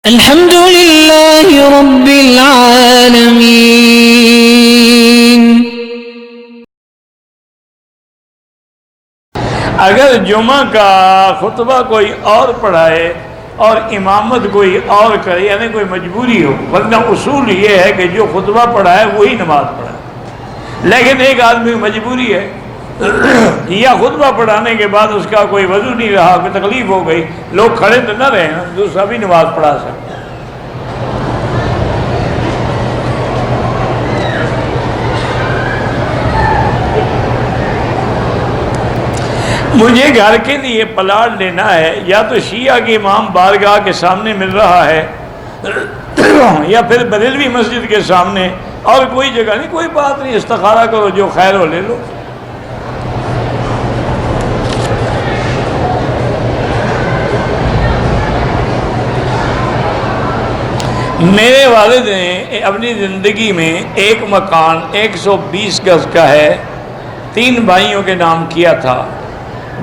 الحمد للہ رب العالمین۔ اگر جمعہ کا خطبہ کوئی اور پڑھائے اور امامت کوئی اور کرے، یعنی کوئی مجبوری ہو، ورنہ اصول یہ ہے کہ جو خطبہ پڑھائے وہی نماز پڑھائے، لیکن ایک آدمی مجبوری ہے یا خطبہ پڑھانے کے بعد اس کا کوئی وضو نہیں رہا، کوئی تکلیف ہو گئی، لوگ کھڑے تو نہ رہے، دوسرا بھی نماز پڑھا سکتے۔ مجھے گھر کے لیے پلاٹ لینا ہے، یا تو شیعہ کے امام بارگاہ کے سامنے مل رہا ہے یا پھر بریلوی مسجد کے سامنے، اور کوئی جگہ نہیں، کوئی بات نہیں، استخارہ کرو، جو خیر ہو لے لو۔ میرے والد نے اپنی زندگی میں ایک مکان 120 گز کا ہے 3 بھائیوں کے نام کیا تھا،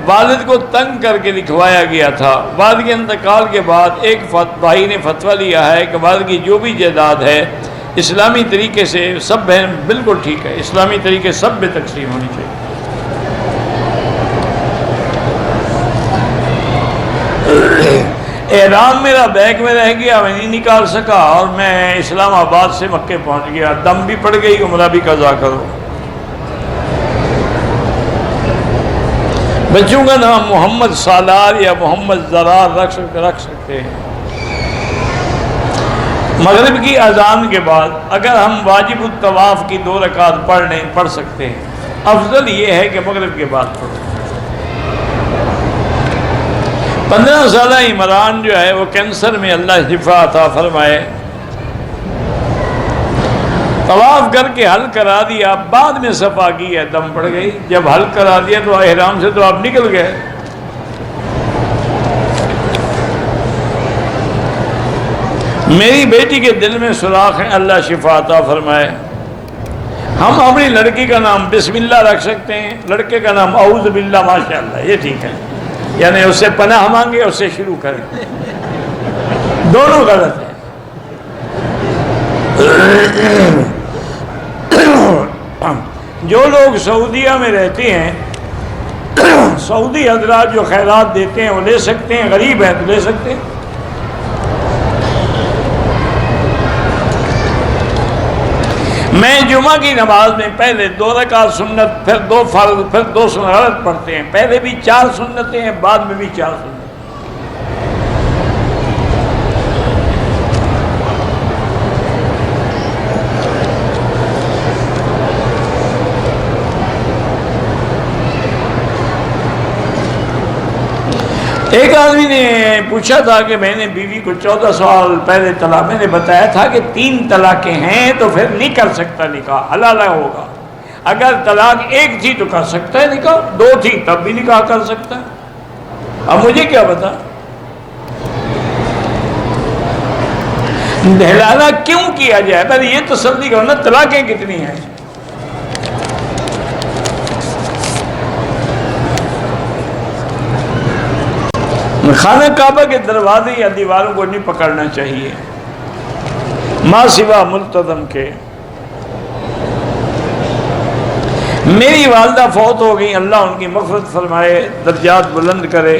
والد کو تنگ کر کے لکھوایا گیا تھا۔ والد کے انتقال کے بعد ایک بھائی نے فتویٰ لیا ہے کہ والد کی جو بھی جائیداد ہے اسلامی طریقے سے سب بہن بالکل ٹھیک ہے، اسلامی طریقے سب میں تقسیم ہونی چاہیے۔ احرام میرا بیگ میں رہ گیا، میں نہیں نکال سکا، اور میں اسلام آباد سے مکے پہنچ گیا، دم بھی پڑ گئی، عمرہ بھی قضا کرو۔ بچوں کا نام محمد سالار یا محمد زرار رکھ سکتے ہیں۔ مغرب کی اذان کے بعد اگر ہم واجب الطواف کی 2 رکعت پڑھ سکتے ہیں، افضل یہ ہے کہ مغرب کے بعد پڑھو۔ 15 سالہ عمران جو ہے وہ کینسر میں اللہ شفا عطا فرمائے، طواف کر کے حل کرا دیا، بعد میں صفا کی ہے، دم پڑ گئی، جب حل کرا دیا تو احرام سے تو آپ نکل گئے۔ میری بیٹی کے دل میں سوراخ ہے، اللہ شفا عطا فرمائے۔ ہم اپنی لڑکی کا نام بسم اللہ رکھ سکتے ہیں، لڑکے کا نام اعوذ باللہ، ماشاءاللہ، یہ ٹھیک ہے، یعنی اس سے پناہ مانگے، اس سے شروع کریں، دونوں غلط ہیں۔ جو لوگ سعودیہ میں رہتے ہیں، سعودی حضرات جو خیرات دیتے ہیں وہ لے سکتے ہیں، غریب ہیں تو لے سکتے ہیں۔ میں جمعہ کی نماز میں پہلے 2 رکعت سنت، پھر 2 فرض، پھر 2 سنت پڑھتے ہیں، پہلے بھی 4 سنتیں ہیں، بعد میں بھی 4 سنتیں۔ ایک آدمی نے پوچھا تھا کہ میں نے بیوی کو 14 سال پہلے طلاق، میں نے بتایا تھا کہ 3 طلاقیں ہیں تو پھر نہیں کر سکتا نکاح، حلال ہوگا۔ اگر طلاق 1 تھی تو کر سکتا ہے نکاح، 2 تھی تب بھی نکاح کر سکتا ہے۔ اب مجھے کیا بتا دہلانا کیوں کیا جائے، پہلے یہ تسلی کرو نا طلاقیں کتنی ہیں۔ خانہ کعبہ کے دروازے یا دیواروں کو نہیں پکڑنا چاہیے ما سوا ملتزم کے۔ میری والدہ فوت ہو گئی، اللہ ان کی مغفرت فرمائے، درجات بلند کرے۔